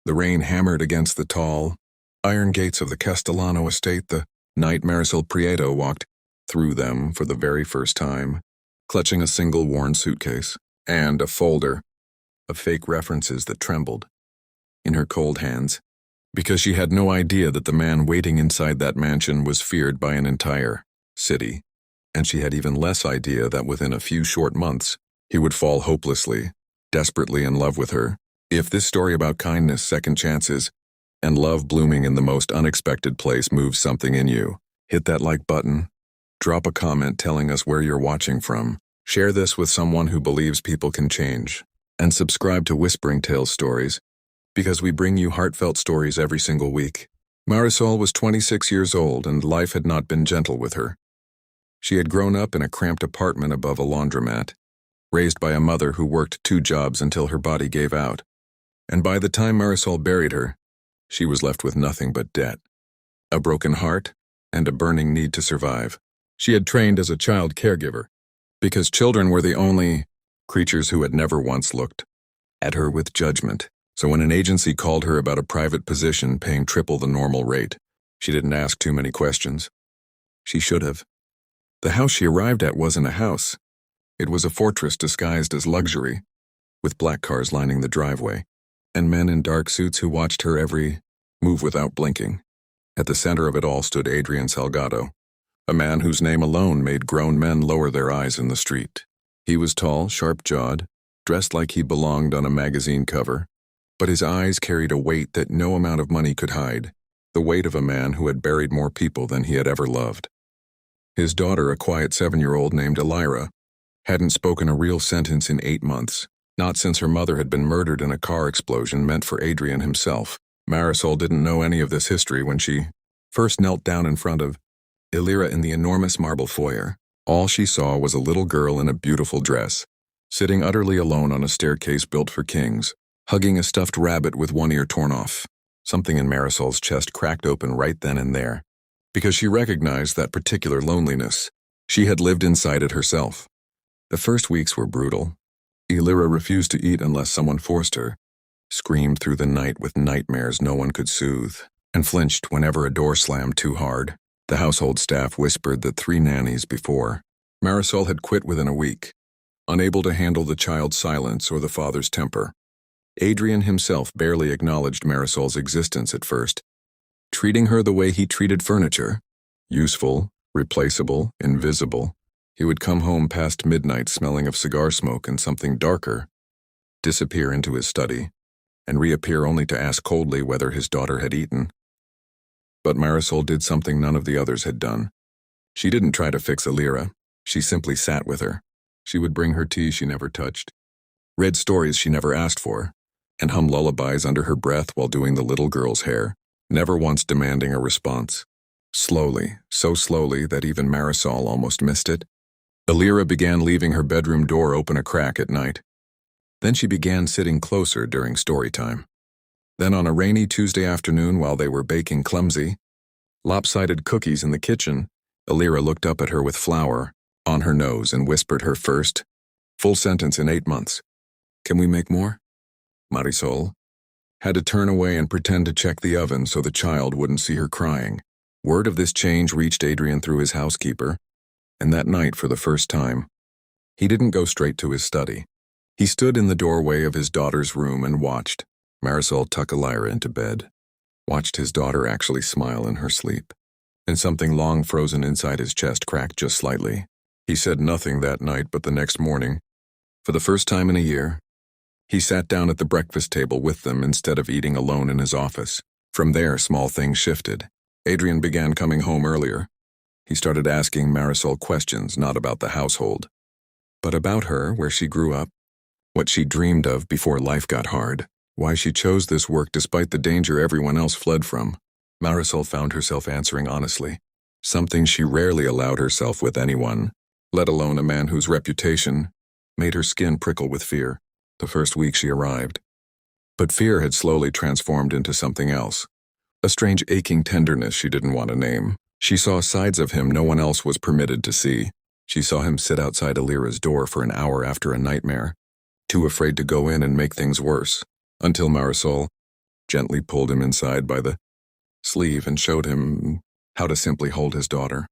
The rain hammered against the tall, iron gates of the Castellano estate the night Marisol Prieto walked through them for the very first time, clutching a single worn suitcase and a folder of fake references that trembled in her cold hands, because she had no idea that the man waiting inside that mansion was feared by an entire city, and she had even less idea that within a few short months he would fall hopelessly, desperately in love with her. If this story about kindness, second chances, and love blooming in the most unexpected place moves something in you, hit that like button, drop a comment telling us where you're watching from, share this with someone who believes people can change, and subscribe to Whispering Tales Stories, because we bring you heartfelt stories every single week. Marisol was 26 years old and life had not been gentle with her. She had grown up in a cramped apartment above a laundromat, raised by a mother who worked 2 jobs until her body gave out. And by the time Marisol buried her, she was left with nothing but debt, a broken heart, and a burning need to survive. She had trained as a child caregiver, because children were the only creatures who had never once looked at her with judgment. So when an agency called her about a private position paying triple the normal rate, she didn't ask too many questions. She should have. The house she arrived at wasn't a house. It was a fortress disguised as luxury, with black cars lining the driveway, and men in dark suits who watched her every move without blinking. At the center of it all stood Adrian Salgado, a man whose name alone made grown men lower their eyes in the street. He was tall, sharp-jawed, dressed like he belonged on a magazine cover, but his eyes carried a weight that no amount of money could hide, the weight of a man who had buried more people than he had ever loved. His daughter, a quiet 7-year-old named Elira, hadn't spoken a real sentence in 8 months, not since her mother had been murdered in a car explosion meant for Adrian himself. Marisol didn't know any of this history when she first knelt down in front of Elira in the enormous marble foyer. All she saw was a little girl in a beautiful dress, sitting utterly alone on a staircase built for kings, hugging a stuffed rabbit with one ear torn off. Something in Marisol's chest cracked open right then and there, because she recognized that particular loneliness. She had lived inside it herself. The first weeks were brutal. Elira refused to eat unless someone forced her, screamed through the night with nightmares no one could soothe, and flinched whenever a door slammed too hard. The household staff whispered that 3 nannies before Marisol had quit within a week, unable to handle the child's silence or the father's temper. Adrian himself barely acknowledged Marisol's existence at first, treating her the way he treated furniture, useful, replaceable, invisible. He would come home past midnight smelling of cigar smoke and something darker, disappear into his study, and reappear only to ask coldly whether his daughter had eaten. But Marisol did something none of the others had done. She didn't try to fix Elira. She simply sat with her. She would bring her tea she never touched, read stories she never asked for, and hum lullabies under her breath while doing the little girl's hair, never once demanding a response. Slowly, so slowly that even Marisol almost missed it, Elira began leaving her bedroom door open a crack at night. Then she began sitting closer during story time. Then on a rainy Tuesday afternoon while they were baking clumsy, lopsided cookies in the kitchen, Elira looked up at her with flour on her nose and whispered her first full sentence in 8 months. "Can we make more?" Marisol had to turn away and pretend to check the oven so the child wouldn't see her crying. Word of this change reached Adrian through his housekeeper, and that night, for the first time, he didn't go straight to his study. He stood in the doorway of his daughter's room and watched Marisol tuck Elira into bed, watched his daughter actually smile in her sleep, and something long frozen inside his chest cracked just slightly. He said nothing that night, but the next morning, for the first time in a year, he sat down at the breakfast table with them instead of eating alone in his office. From there, small things shifted. Adrian began coming home earlier. He started asking Marisol questions not about the household, but about her, where she grew up, what she dreamed of before life got hard, why she chose this work despite the danger everyone else fled from. Marisol found herself answering honestly, something she rarely allowed herself with anyone, let alone a man whose reputation made her skin prickle with fear the first week she arrived. But fear had slowly transformed into something else, a strange aching tenderness she didn't want to name. She saw sides of him no one else was permitted to see. She saw him sit outside Elira's door for an hour after a nightmare, too afraid to go in and make things worse, until Marisol gently pulled him inside by the sleeve and showed him how to simply hold his daughter.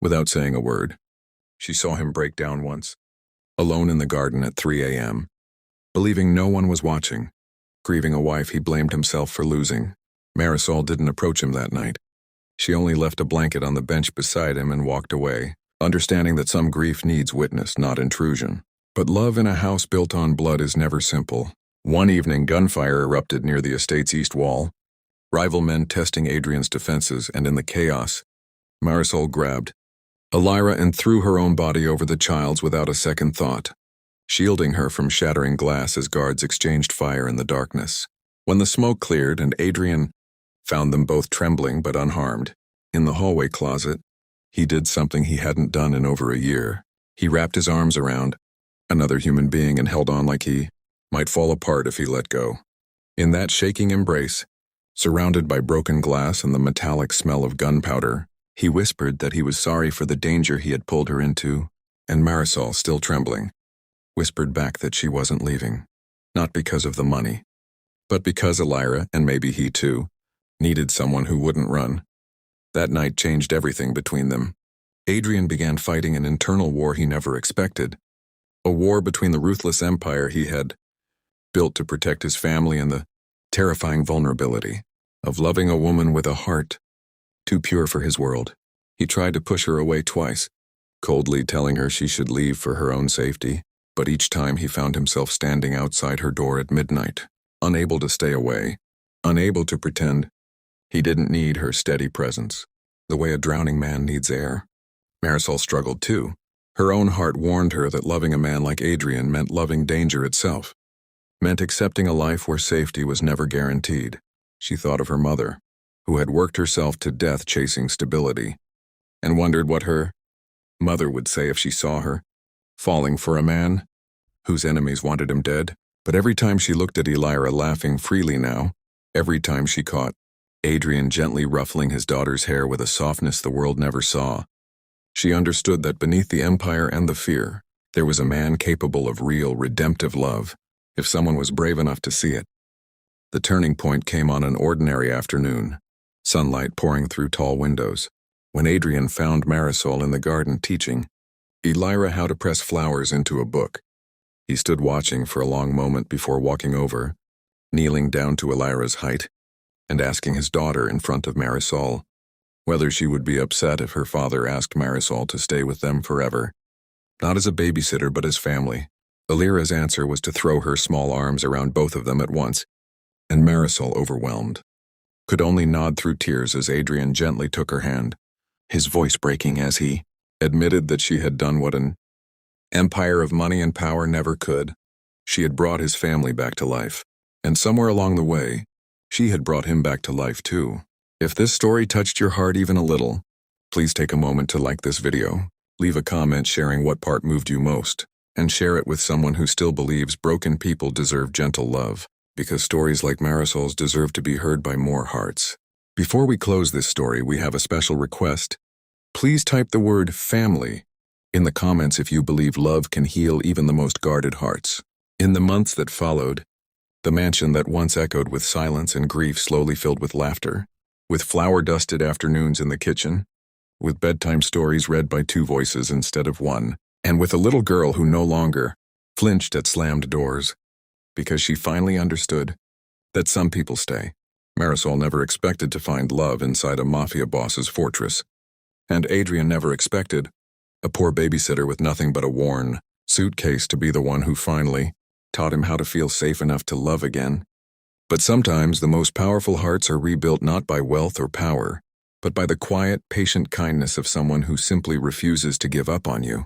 Without saying a word, she saw him break down once, alone in the garden at 3 a.m., believing no one was watching. Grieving a wife he blamed himself for losing. Marisol didn't approach him that night. She only left a blanket on the bench beside him and walked away, understanding that some grief needs witness, not intrusion. But love in a house built on blood is never simple. One evening, gunfire erupted near the estate's east wall, rival men testing Adrian's defenses, and in the chaos, Marisol grabbed Elira and threw her own body over the child's without a second thought, shielding her from shattering glass as guards exchanged fire in the darkness. When the smoke cleared and Adrian found them both trembling but unharmed, in the hallway closet, he did something he hadn't done in over a year. He wrapped his arms around another human being and held on like he might fall apart if he let go. In that shaking embrace, surrounded by broken glass and the metallic smell of gunpowder, he whispered that he was sorry for the danger he had pulled her into, and Marisol, still trembling, whispered back that she wasn't leaving, not because of the money, but because Elira, and maybe he too, needed someone who wouldn't run. That night changed everything between them. Adrian began fighting an internal war he never expected, a war between the ruthless empire he had built to protect his family and the terrifying vulnerability of loving a woman with a heart too pure for his world. He tried to push her away twice, coldly telling her she should leave for her own safety, but each time he found himself standing outside her door at midnight, unable to stay away, unable to pretend he didn't need her steady presence, the way a drowning man needs air. Marisol struggled too. Her own heart warned her that loving a man like Adrian meant loving danger itself, meant accepting a life where safety was never guaranteed. She thought of her mother, who had worked herself to death chasing stability, and wondered what her mother would say if she saw her falling for a man whose enemies wanted him dead. But every time she looked at Elira laughing freely now, every time she caught Adrian gently ruffling his daughter's hair with a softness the world never saw, she understood that beneath the empire and the fear, there was a man capable of real, redemptive love, if someone was brave enough to see it. The turning point came on an ordinary afternoon, sunlight pouring through tall windows, when Adrian found Marisol in the garden teaching Elira how to press flowers into a book. He stood watching for a long moment before walking over, kneeling down to Elira's height, and asking his daughter in front of Marisol whether she would be upset if her father asked Marisol to stay with them forever, not as a babysitter but as family. Elira's answer was to throw her small arms around both of them at once, and Marisol, overwhelmed, could only nod through tears as Adrian gently took her hand, his voice breaking as he admitted that she had done what an empire of money and power never could. She had brought his family back to life, and somewhere along the way, she had brought him back to life too. If this story touched your heart even a little, please take a moment to like this video, leave a comment sharing what part moved you most, and share it with someone who still believes broken people deserve gentle love, because stories like Marisol's deserve to be heard by more hearts. Before we close this story, we have a special request. Please type the word family in the comments if you believe love can heal even the most guarded hearts. In the months that followed, the mansion that once echoed with silence and grief slowly filled with laughter, with flower-dusted afternoons in the kitchen, with bedtime stories read by two voices instead of one, and with a little girl who no longer flinched at slammed doors, because she finally understood that some people stay. Marisol never expected to find love inside a mafia boss's fortress, and Adrian never expected a poor babysitter with nothing but a worn suitcase to be the one who finally taught him how to feel safe enough to love again. But sometimes the most powerful hearts are rebuilt not by wealth or power, but by the quiet, patient kindness of someone who simply refuses to give up on you.